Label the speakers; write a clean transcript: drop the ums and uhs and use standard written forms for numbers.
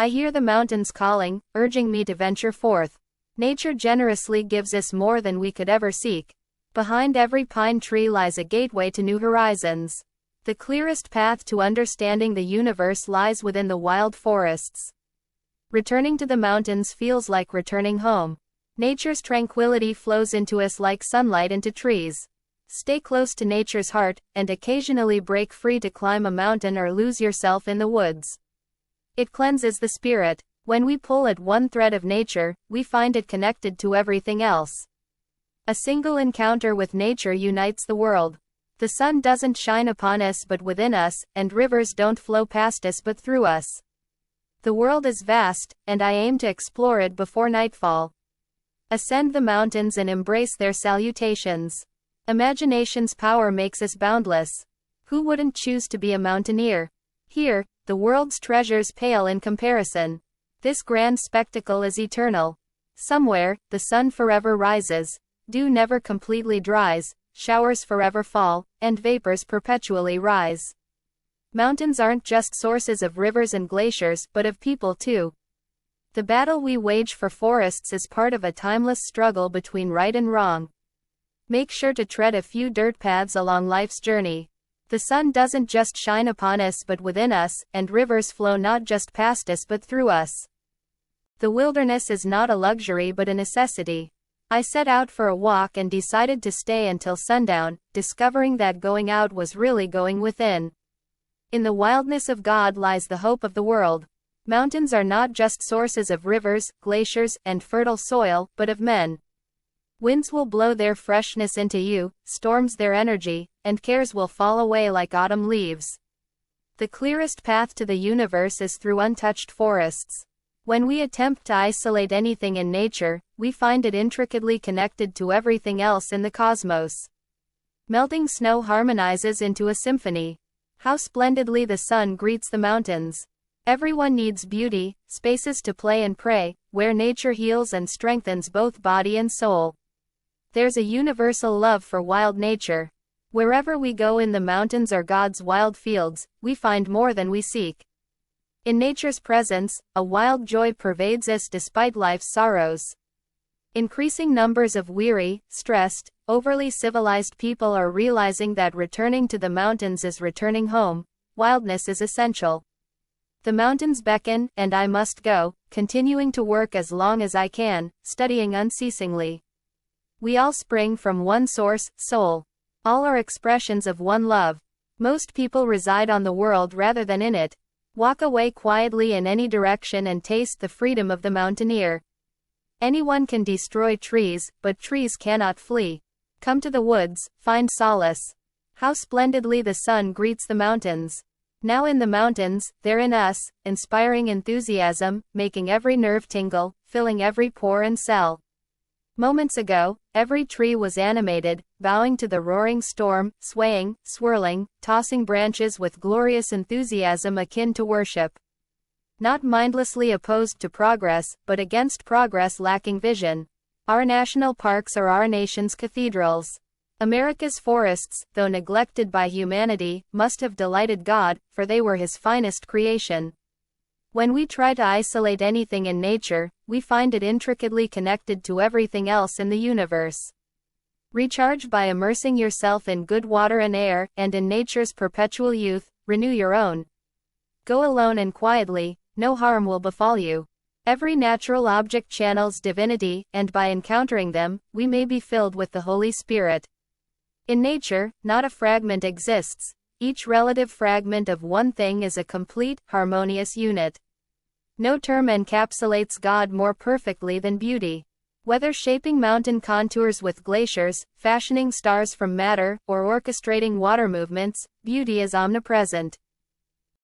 Speaker 1: I hear the mountains calling, urging me to venture forth. Nature generously gives us more than we could ever seek. Behind every pine tree lies a gateway to new horizons. The clearest path to understanding the universe lies within the wild forests. Returning to the mountains feels like returning home. Nature's tranquility flows into us like sunlight into trees. Stay close to nature's heart, and occasionally break free to climb a mountain or lose yourself in the woods. It cleanses the spirit. When we pull at one thread of nature, we find it connected to everything else. A single encounter with nature unites the world. The sun doesn't shine upon us but within us, and rivers don't flow past us but through us. The world is vast, and I aim to explore it before nightfall. Ascend the mountains and embrace their salutations. Imagination's power makes us boundless. Who wouldn't choose to be a mountaineer? Here, the world's treasures pale in comparison. This grand spectacle is eternal. Somewhere, the sun forever rises, dew never completely dries, showers forever fall, and vapors perpetually rise. Mountains aren't just sources of rivers and glaciers, but of people too. The battle we wage for forests is part of a timeless struggle between right and wrong. Make sure to tread a few dirt paths along life's journey. The sun doesn't just shine upon us but within us, and rivers flow not just past us but through us. The wilderness is not a luxury but a necessity. I set out for a walk and decided to stay until sundown, discovering that going out was really going within. In the wildness of God lies the hope of the world. Mountains are not just sources of rivers, glaciers, and fertile soil, but of men. Winds will blow their freshness into you, storms their energy, and cares will fall away like autumn leaves. The clearest path to the universe is through untouched forests. When we attempt to isolate anything in nature, we find it intricately connected to everything else in the cosmos. Melting snow harmonizes into a symphony. How splendidly the sun greets the mountains. Everyone needs beauty, spaces to play and pray, where nature heals and strengthens both body and soul. There's a universal love for wild nature. Wherever we go in the mountains or God's wild fields, we find more than we seek. In nature's presence, a wild joy pervades us despite life's sorrows. Increasing numbers of weary, stressed, overly civilized people are realizing that returning to the mountains is returning home. Wildness is essential. The mountains beckon, and I must go, continuing to work as long as I can, studying unceasingly. We all spring from one source, soul. All are expressions of one love. Most people reside on the world rather than in it. Walk away quietly in any direction and taste the freedom of the mountaineer. Anyone can destroy trees, but trees cannot flee. Come to the woods, find solace. How splendidly the sun greets the mountains. Now in the mountains, they're in us, inspiring enthusiasm, making every nerve tingle, filling every pore and cell. Moments ago, every tree was animated, bowing to the roaring storm, swaying, swirling, tossing branches with glorious enthusiasm akin to worship. Not mindlessly opposed to progress, but against progress lacking vision. Our national parks are our nation's cathedrals. America's forests, though neglected by humanity, must have delighted God, for they were His finest creation. When we try to isolate anything in nature, we find it intricately connected to everything else in the universe. Recharge by immersing yourself in good water and air, and in nature's perpetual youth, renew your own. Go alone and quietly, no harm will befall you. Every natural object channels divinity, and by encountering them, we may be filled with the Holy Spirit. In nature, not a fragment exists. Each relative fragment of one thing is a complete, harmonious unit. No term encapsulates God more perfectly than beauty. Whether shaping mountain contours with glaciers, fashioning stars from matter, or orchestrating water movements, beauty is omnipresent.